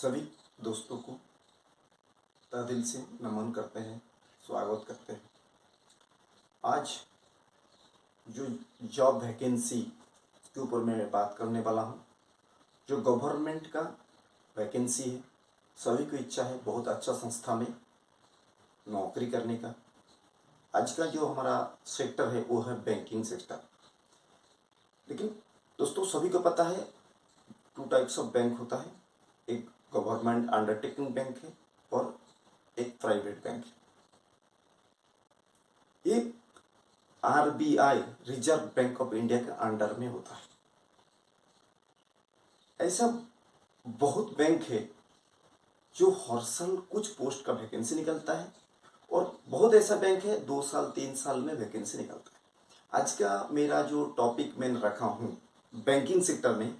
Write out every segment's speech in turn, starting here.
सभी दोस्तों को तहे दिल से नमन करते हैं, स्वागत करते हैं। आज जो जॉब वैकेंसी के ऊपर मैं बात करने वाला हूँ, जो गवर्नमेंट का वैकेंसी है, सभी को इच्छा है बहुत अच्छा संस्था में नौकरी करने का। आज का जो हमारा सेक्टर है वो है बैंकिंग सेक्टर। लेकिन दोस्तों सभी को पता है टू टाइप्स ऑफ बैंक होता है, एक गवर्नमेंट अंडरटेकिंग बैंक है और एक प्राइवेट बैंक है। एक RBI reserve bank of India के अंडर में होता है। ऐसा बहुत बैंक है जो हर साल कुछ पोस्ट का वैकेंसी निकलता है और बहुत ऐसा बैंक है 2 साल 3 साल में वैकेंसी निकलता है। आज का मेरा जो टॉपिक मैंने रखा हूँ, बैंकिंग सेक्टर में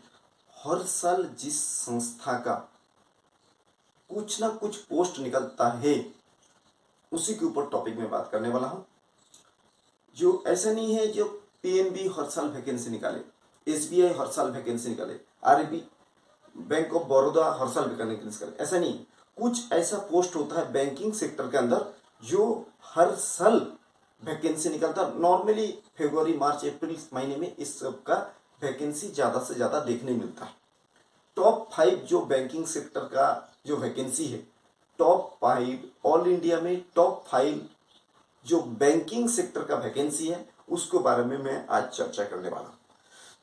हर साल जिस संस्था का कुछ ना कुछ पोस्ट निकलता है उसी के ऊपर टॉपिक में बात करने वाला हूँ। जो ऐसा नहीं है जो पीएनबी हर साल वैकेंसी निकाले, एसबीआई हर साल वैकेंसी निकाले, आरबी बैंक ऑफ बड़ौदा हर साल वैकेंसी निकाले, ऐसा नहीं। कुछ ऐसा पोस्ट होता है बैंकिंग सेक्टर के अंदर जो हर साल वैकेंसी निकलता है। नॉर्मली फरवरी मार्च अप्रैल महीने में इस सब का वैकेंसी ज़्यादा से ज़्यादा देखने मिलता है। टॉप 5 जो बैंकिंग सेक्टर का जो वैकेंसी है, टॉप 5 ऑल इंडिया में टॉप 5 जो बैंकिंग सेक्टर का वैकेंसी है उसके बारे में मैं आज चर्चा करने वाला हूँ।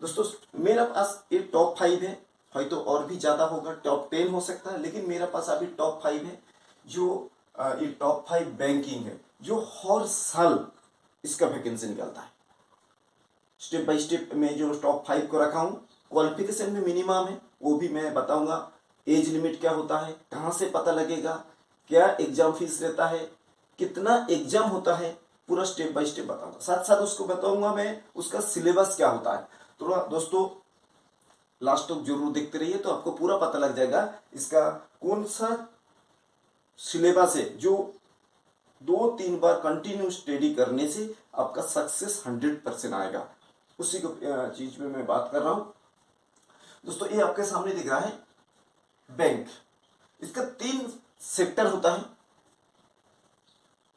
दोस्तों मेरा पास ये टॉप 5 है, तो और भी ज़्यादा होगा, टॉप 10 हो सकता है, लेकिन मेरा पास अभी टॉप 5 है। जो ये टॉप 5 बैंकिंग है जो हर साल इसका वैकेंसी निकलता है। स्टेप बाय स्टेप में जो टॉप 5 को रखा हूँ, क्वालिफिकेशन में मिनिमम है वो भी मैं बताऊंगा। एज लिमिट क्या होता है, कहाँ से पता लगेगा, क्या एग्जाम फीस रहता है, कितना एग्जाम होता है, पूरा स्टेप बाय स्टेप बताऊंगा। साथ साथ उसको बताऊंगा मैं उसका सिलेबस क्या होता है। थोड़ा दोस्तों लास्ट तक जरूर देखते रहिए तो आपको पूरा पता लग जाएगा इसका कौन सा सिलेबस है जो 2-3 बार कंटिन्यू स्टडी करने से आपका सक्सेस 100% आएगा। उसी को चीज में मैं बात कर रहा हूं। दोस्तों ये आपके सामने दिख रहा है बैंक, इसका 3 सेक्टर होता है।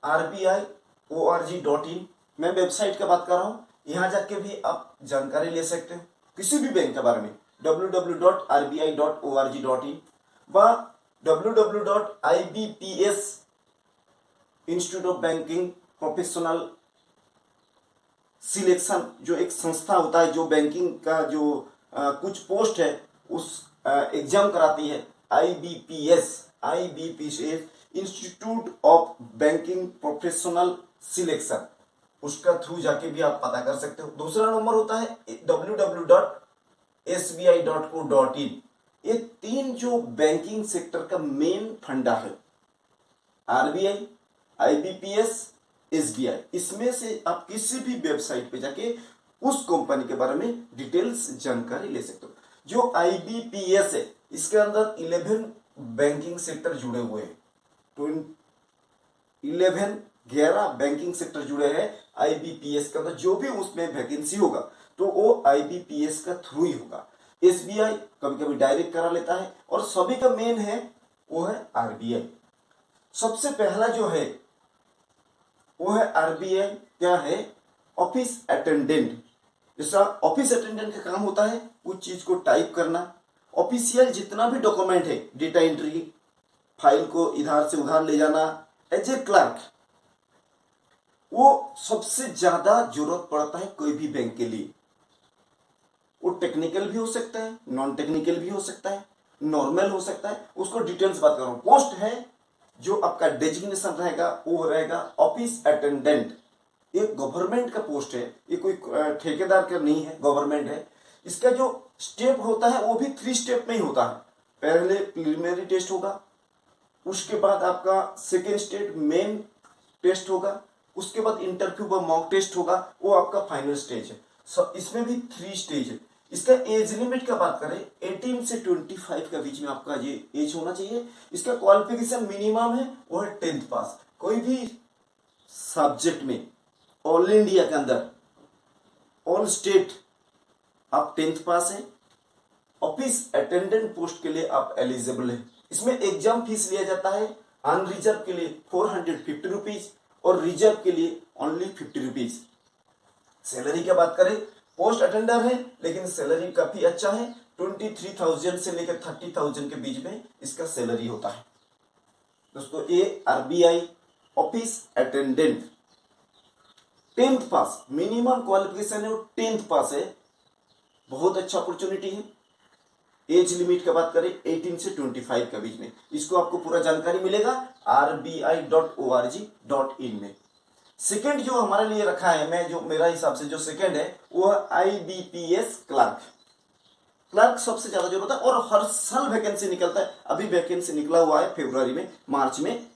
RBI.org.in, मैं वेबसाइट का बात कर रहा हूं, यहां जाके भी आप जानकारी ले सकते हो किसी भी बैंक के बारे में। www.rbi.org.in व www.ibps institute of banking professional selection जो एक संस्था होता है जो बैंकिंग का जो कुछ पोस्ट है उस एग्जाम कराती है। IBPS institute of banking professional selection, उसका थ्रू जाके भी आप पता कर सकते हो। दूसरा नंबर होता है www.sbi.co.in। ये 3 जो बैंकिंग सेक्टर का मेन फंडा है, आरबीआई, IBPS, SBI, इसमें से आप किसी भी वेबसाइट पे जाके उस कंपनी के बारे में डिटेल्स जानकारी ले सकते हो। जो IBPS है इसके अंदर 11 बैंकिंग सेक्टर जुड़े हुए हैं, 11 बैंकिंग सेक्टर जुड़े हैं IBPS के अंदर। जो भी उसमें वैकेंसी होगा तो वो IBPS का थ्रू ही होगा। SBI कभी कभी डायरेक्ट करा लेता है और सभी का मेन है वो है RBI। सबसे पहला जो है वो है RBI, क्या है, ऑफिस अटेंडेंट। जैसा ऑफिस अटेंडेंट का काम होता है कुछ चीज को टाइप करना, ऑफिशियल जितना भी डॉक्यूमेंट है, डेटा एंट्री, फाइल को इधर से उधर ले जाना, एज ए क्लर्क, वो सबसे ज्यादा जरूरत पड़ता है कोई भी बैंक के लिए। वो टेक्निकल भी हो सकता है, नॉन टेक्निकल भी हो सकता है, नॉर्मल हो सकता है, उसको डिटेल्स बात कर रहा हूं। पोस्ट है जो आपका डेजिग्नेशन रहेगा वो रहेगा ऑफिस अटेंडेंट। ये गवर्नमेंट का पोस्ट है, ये कोई ठेकेदार का नहीं है, गवर्नमेंट है। इसका जो स्टेप होता है वो भी 3 स्टेप में ही होता है। पहले प्रिलिमिनरी टेस्ट होगा, उसके बाद आपका सेकेंड स्टेज मेन टेस्ट होगा, उसके बाद इंटरव्यू व मॉक टेस्ट होगा, वो आपका फाइनल स्टेज है। इसमें भी 3 स्टेज है। इसका एज लिमिट का बात करें 18 से 25 के बीच में आपका ये एज होना चाहिए। इसका क्वालिफिकेशन मिनिमम है वो है 10th पास। कोई भी सब्जेक्ट में ऑल इंडिया के अंदर ऑल स्टेट आप 10th पास है। ऑफिस अटेंडेंट पोस्ट के लिए आप एलिजिबल है। इसमें एग्जाम फीस लिया जाता है अनरिजर्व के लिए 450 रुपीज और रिजर्व के लिए ओनली 50 रुपीज। सैलरी की बात करें, पोस्ट अटेंडर है लेकिन सैलरी काफी अच्छा है, 23,000 से लेकर 30,000 के बीच में इसका सैलरी होता है। दोस्तों ये आरबीआई ऑफिस अटेंडेंट 10th पास, मिनिमम क्वालिफिकेशन है वो 10th पास है, बहुत अच्छा अपॉर्चुनिटी है। एज लिमिट की बात करें 18 से 25 के बीच में, इसको आपको पूरा जानकारी मिलेगा rbi.org.in में। सेकंड जो हमारे लिए रखा है, मैं जो मेरा हिसाब से जो सेकंड है वो है IBPS क्लर्क सबसे ज्यादा जरूरत है और हर साल वैकेंसी निकलता है। अभी वैकेंसी निकला हुआ है फरवरी में, मार्च में,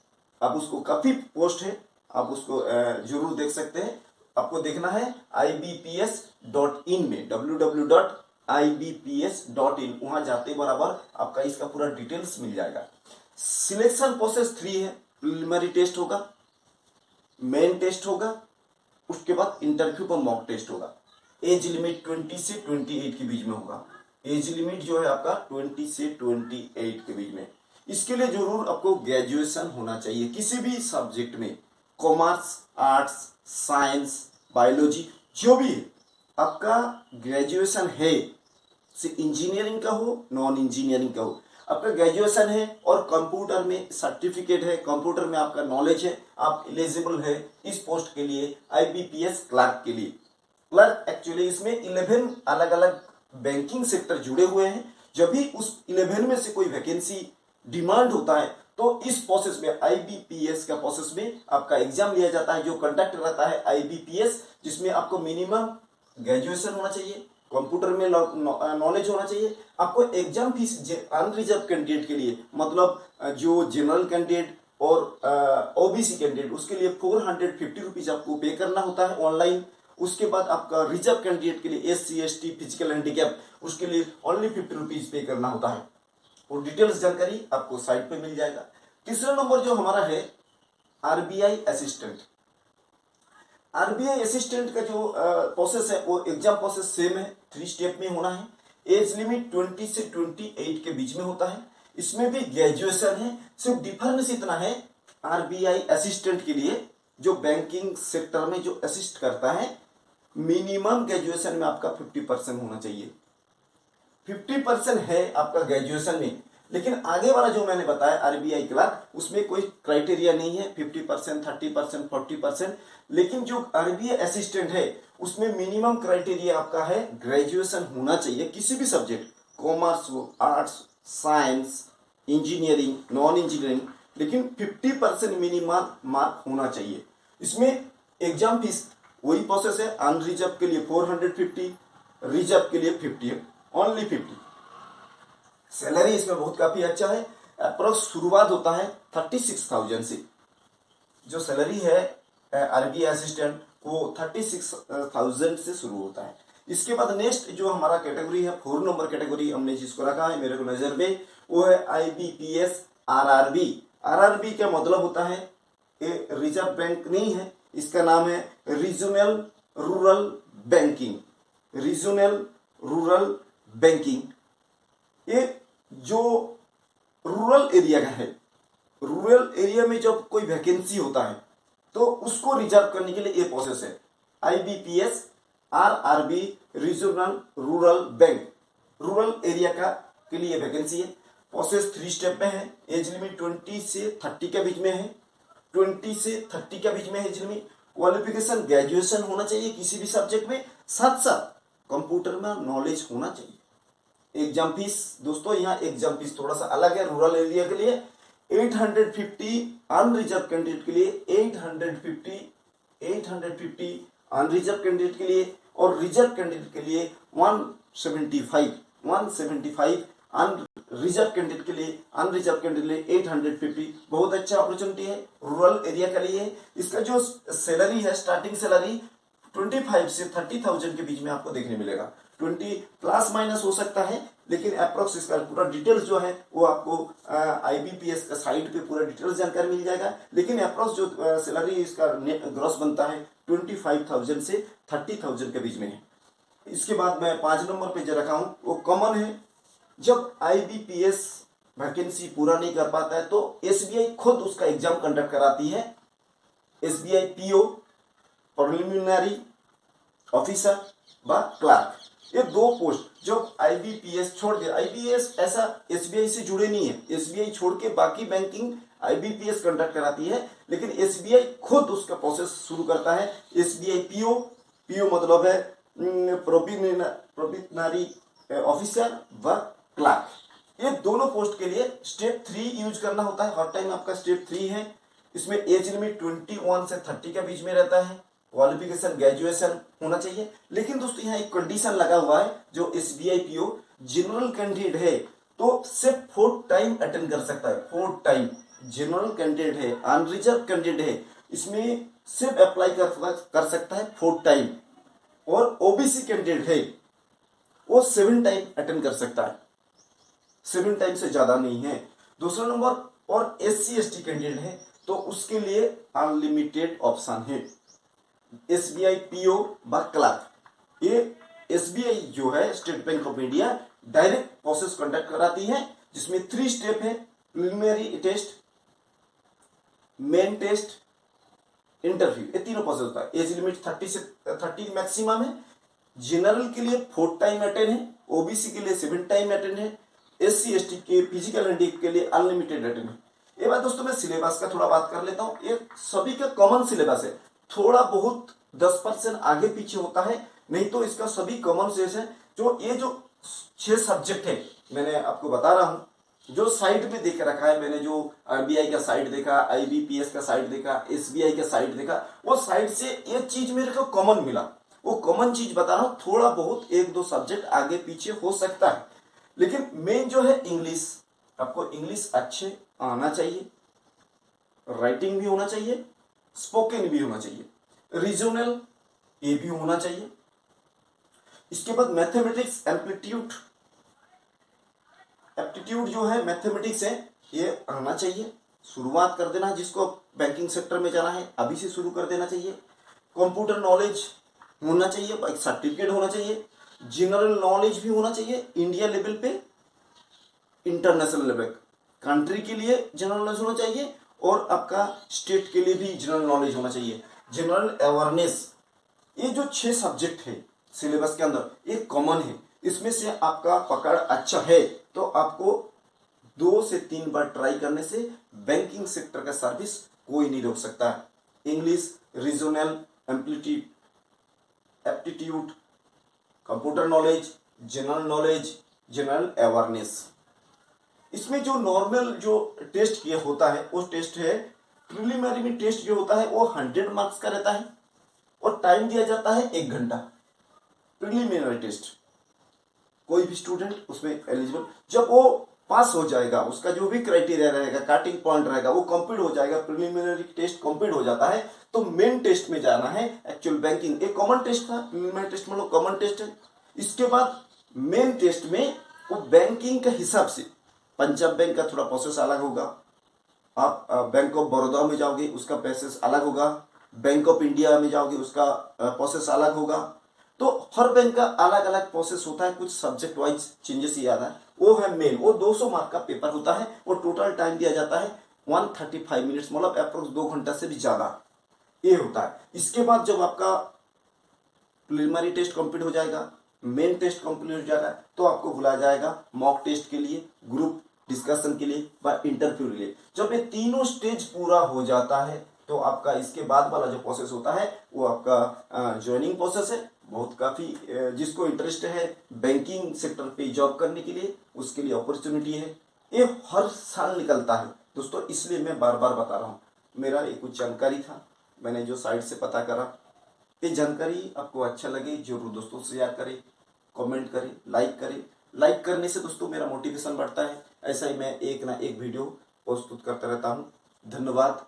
अब उसको काफी पोस्ट है, आप उसको जरूर देख सकते हैं। आपको देखना है ibps.in में, www.ibps.in, वहां जाते बराबर आपका इसका पूरा डिटेल्स मिल जाएगा। सिलेक्शन प्रोसेस 3 है, प्रिलिमिनरी टेस्ट होगा, मेन टेस्ट होगा, उसके बाद इंटरव्यू पर मॉक टेस्ट होगा। एज लिमिट 20 से 28 के बीच में होगा, एज लिमिट जो है आपका 20 से 28 के बीच में। इसके लिए जरूर आपको ग्रेजुएशन होना चाहिए किसी भी सब्जेक्ट में, कॉमर्स, आर्ट्स, साइंस, बायोलॉजी, जो भी है आपका ग्रेजुएशन है, से इंजीनियरिंग का हो, नॉन इंजीनियरिंग का हो, आपका ग्रेजुएशन है और कंप्यूटर में सर्टिफिकेट है, कंप्यूटर में आपका नॉलेज है, आप एलिजिबल है इस पोस्ट के लिए, आईबीपीएस क्लर्क के लिए। क्लर्क एक्चुअली इसमें 11 अलग अलग बैंकिंग सेक्टर जुड़े हुए हैं। जब भी उस 11 में से कोई वैकेंसी डिमांड होता है तो इस प्रोसेस में, आईबीपीएस का प्रोसेस में आपका एग्जाम लिया जाता है, जो कंडक्ट रहता है आईबीपीएस, जिसमें आपको मिनिमम ग्रेजुएशन होना चाहिए, कंप्यूटर में नॉलेज होना चाहिए। आपको एग्जाम फीस अनरिजर्व कैंडिडेट के लिए, मतलब जो जनरल कैंडिडेट और ओबीसी कैंडिडेट, उसके लिए 450 रुपीज आपको पे करना होता है ऑनलाइन। उसके बाद आपका रिजर्व कैंडिडेट के लिए SC ST फिजिकल हैंडीकैप, उसके लिए ओनली 50 रुपीज पे करना होता है। और डिटेल्स जानकारी आपको साइट पे मिल जाएगा। तीसरा नंबर जो हमारा है आरबीआई असिस्टेंट। आरबीआई असिस्टेंट का जो प्रोसेस है वो एग्जाम प्रोसेस सेम है, 3 स्टेप में होना है। एज लिमिट 20 से 28 के बीच में होता है, इसमें भी ग्रेजुएशन है। सिर्फ डिफरेंस इतना है, आरबीआई असिस्टेंट के लिए जो बैंकिंग सेक्टर में जो असिस्ट करता है, मिनिमम ग्रेजुएशन में आपका 50% होना चाहिए। 50% है आपका ग्रेजुएशन में, लेकिन आगे वाला जो मैंने बताया आरबीआई क्लर्क, उसमें कोई क्राइटेरिया नहीं है 50%, 30%, 40%। लेकिन जो आरबीआई असिस्टेंट है उसमें मिनिमम क्राइटेरिया आपका है ग्रेजुएशन होना चाहिए किसी भी सब्जेक्ट, कॉमर्स हो, arts, science, engineering, non engineering, लेकिन 50% मिनिमम मार्क होना चाहिए। इसमें एग्जाम फीस वही प्रोसेस है, अनरिजर्व के लिए 450, रिजर्व के लिए 50, ओनली 50। सैलरी इसमें बहुत काफी अच्छा है, अप्रोक्स शुरुआत होता है 36,000 से। जो सैलरी है आरबीआई असिस्टेंट वो 36,000 से शुरू होता है। इसके बाद नेक्स्ट जो हमारा कैटेगरी है, 4 नंबर कैटेगरी हमने जिसको रखा है मेरे को नजर में, वो है आईबीपीएस आरआरबी। आरआरबी का मतलब होता है, ये रिजर्व बैंक नहीं है, इसका नाम है regional rural banking. Regional rural banking, ये जो रूरल एरिया का है, रूरल एरिया में जब कोई वैकेंसी होता है तो उसको रिजर्व करने के लिए ये प्रोसेस है, IBPS RRB regional rural bank, rural area का के लिए वैकेंसी है। प्रोसेस 3 स्टेप में है, एज लिमिट 20 से 30 के बीच में है, 20 से 30 के बीच में एज लिमिट। क्वालिफिकेशन ग्रेजुएशन होना चाहिए किसी भी सब्जेक्ट में, साथ साथ कंप्यूटर में नॉलेज होना चाहिए। एग्जाम फीस दोस्तों, यहाँ एग्जाम फीस थोड़ा सा अलग है, रूरल एरिया के लिए 850, अनरिजर्व कैंडिडेट के लिए 850 अनरिजर्व कैंडिडेट के लिए, और रिजर्व कैंडिडेट के लिए 175 रिजर्व कैंडिडेट के लिए, अनरिजर्व कैंडिडेट के लिए 850। बहुत अच्छा अपॉर्चुनिटी है रूरल एरिया के लिए। इसका जो सैलरी है, स्टार्टिंग सैलरी 25 से 30,000 के बीच में आपको देखने मिलेगा। 20 प्लस माइनस हो सकता है, लेकिन अप्रोक्स इसका पूरा डिटेल्स जो है वो आपको आईबीपीएस का साइट पे पूरा डिटेल्स जानकारी मिल जाएगा। लेकिन अप्रोक्स जो सैलरी इसका ग्रॉस बनता है 25,000 से 30,000 के बीच में है। इसके बाद मैं 5 नंबर पे जो रखा हूँ वो कॉमन है। जब आईबीपीएस वैकेंसी पूरा नहीं कर पाता है तो एसबीआई खुद उसका एग्जाम कंडक्ट कराती है। एसबीआई पीओ, प्रिलिमिनरी ऑफिसर व क्लार्क, ये दो पोस्ट जो आईबीपीएस छोड़ के, आईबीपीएस ऐसा एसबीआई से जुड़े नहीं है, एसबीआई छोड़ के बाकी बैंकिंग आईबीपीएस कंडक्ट कराती है, लेकिन एसबीआई खुद उसका प्रोसेस शुरू करता है। एसबीआई पीओ, पीओ मतलब है प्रोबेशनरी ऑफिसर व क्लार्क, ये दोनों पोस्ट के लिए स्टेप 3 यूज करना होता है। हर टाइम आपका स्टेप 3 है। इसमें एज लिमिट 21 से 30 के बीच में रहता है। क्वालिफिकेशन ग्रेजुएशन होना चाहिए। लेकिन दोस्तों यहाँ एक कंडीशन लगा हुआ है, जो एसबीआई पीओ जनरल कैंडिडेट है तो सिर्फ 4 टाइम अटेंड कर सकता है। 4 टाइम जनरल कैंडिडेट है, अनरिजर्व कैंडिडेट है, इसमें सिर्फ अप्लाई कर सकता है 4 टाइम। और ओबीसी कैंडिडेट है वो 7 टाइम अटेंड कर सकता है, 7 टाइम से ज्यादा नहीं है। दूसरा नंबर, और एससी एसटी कैंडिडेट है तो उसके लिए अनलिमिटेड ऑप्शन है। एसबीआई पीओ व क्लार्क, ये एसबीआई जो है State Bank of India direct process conduct कराती है, जिसमें 3 स्टेप है। Preliminary test, main test, interview, ये तीनों प्रोसेस होता है। एज लिमिट 30 मैक्सिमम है। जनरल के लिए 4 टाइम अटेंड है, ओबीसी के लिए 7 टाइम अटेंड है, एससी एसटी के फिजिकल हैंडिकैप के लिए अनलिमिटेड अटेंड है। ये बात दोस्तों मैं सिलेबस का थोड़ा बात कर लेता हूँ। ये सभी का कॉमन सिलेबस है, थोड़ा बहुत 10% आगे पीछे होता है, नहीं तो इसका सभी कॉमन सेस है। जो ये जो 6 सब्जेक्ट है मैंने आपको बता रहा हूँ, जो साइड में देख रखा है मैंने, जो आरबीआई का साइड देखा, आईबीपीएस का साइड देखा, एसबीआई का साइड देखा, वो साइड से ये चीज मेरे को कॉमन मिला, वो कॉमन चीज बता रहा हूँ। थोड़ा बहुत 1-2 सब्जेक्ट आगे पीछे हो सकता है, लेकिन मेन जो है इंग्लिश, आपको इंग्लिश अच्छे आना चाहिए, राइटिंग भी होना चाहिए, स्पोकन भी होना चाहिए, रीजनल ये भी होना चाहिए। इसके बाद मैथमेटिक्स एप्टीट्यूड जो है मैथमेटिक्स है ये आना चाहिए। शुरुआत कर देना, जिसको बैंकिंग सेक्टर में जाना है अभी से शुरू कर देना चाहिए। कंप्यूटर नॉलेज होना चाहिए, एक सर्टिफिकेट होना चाहिए। जनरल नॉलेज भी होना चाहिए, इंडिया लेवल पे, इंटरनेशनल लेवल, कंट्री के लिए जनरल नॉलेज होना चाहिए और आपका स्टेट के लिए भी जनरल नॉलेज होना चाहिए। जनरल अवेयरनेस, ये जो 6 सब्जेक्ट है सिलेबस के अंदर ये कॉमन है। इसमें से आपका पकड़ अच्छा है तो आपको 2 से 3 बार ट्राई करने से बैंकिंग सेक्टर का सर्विस कोई नहीं रोक सकता है। English, regional, aptitude, computer knowledge, general knowledge, general awareness. इसमें जो नॉर्मल जो टेस्ट किया होता है वो टेस्ट है, प्रिलिमिनरी में टेस्ट जो होता है वो 100 मार्क्स का रहता है और टाइम दिया जाता है 1 घंटा। प्रिलिमिनरी टेस्ट कोई भी स्टूडेंट उसमें एलिजिबल, जब वो पास हो जाएगा, उसका जो भी क्राइटेरिया रहेगा, कटिंग पॉइंट रहेगा, वो कंप्लीट हो जाएगा, प्रिलिमिनरी टेस्ट कंप्लीट हो जाता है तो मेन टेस्ट में जाना है। एक्चुअल बैंकिंग एक कॉमन टेस्ट था, प्रिलिमिनरी टेस्ट मतलब कॉमन टेस्ट है। इसके बाद मेन टेस्ट में वो बैंकिंग के हिसाब से, पंजाब बैंक का थोड़ा प्रोसेस अलग होगा, आप बैंक ऑफ बड़ौदा में जाओगे उसका प्रोसेस अलग होगा, बैंक ऑफ इंडिया में जाओगे उसका प्रोसेस अलग होगा। तो हर बैंक का अलग अलग प्रोसेस होता है, कुछ सब्जेक्ट वाइज चेंजेस ही आता है। वो है मेन, वो 200 मार्क का पेपर होता है और टोटल टाइम दिया जाता है 135 मिनट्स, मतलब अप्रोक्स 2 घंटा से भी ज्यादा ये होता है। इसके बाद जब आपका प्रिलिमिनरी टेस्ट कंप्लीट हो जाएगा, मेन टेस्ट कंप्लीट हो जाएगा, तो आपको बुलाया जाएगा मॉक टेस्ट के लिए, ग्रुप डिस्कशन के लिए व इंटरव्यू के लिए। जब ये तीनों स्टेज पूरा हो जाता है तो आपका इसके बाद वाला जो प्रोसेस होता है वो आपका ज्वाइनिंग प्रोसेस है। बहुत काफ़ी जिसको इंटरेस्ट है बैंकिंग सेक्टर पे जॉब करने के लिए, उसके लिए अपॉर्चुनिटी है। ये हर साल निकलता है दोस्तों, इसलिए मैं बार बार बता रहा हूँ। मेरा ये कुछ जानकारी था, मैंने जो साइट से पता करा। ये जानकारी आपको अच्छा लगे जरूर दोस्तों शेयर करें, कमेंट करें, लाइक करें। लाइक करने से दोस्तों मेरा मोटिवेशन बढ़ता है। ऐसा ही मैं एक ना एक वीडियो प्रस्तुत करता रहता हूँ। धन्यवाद।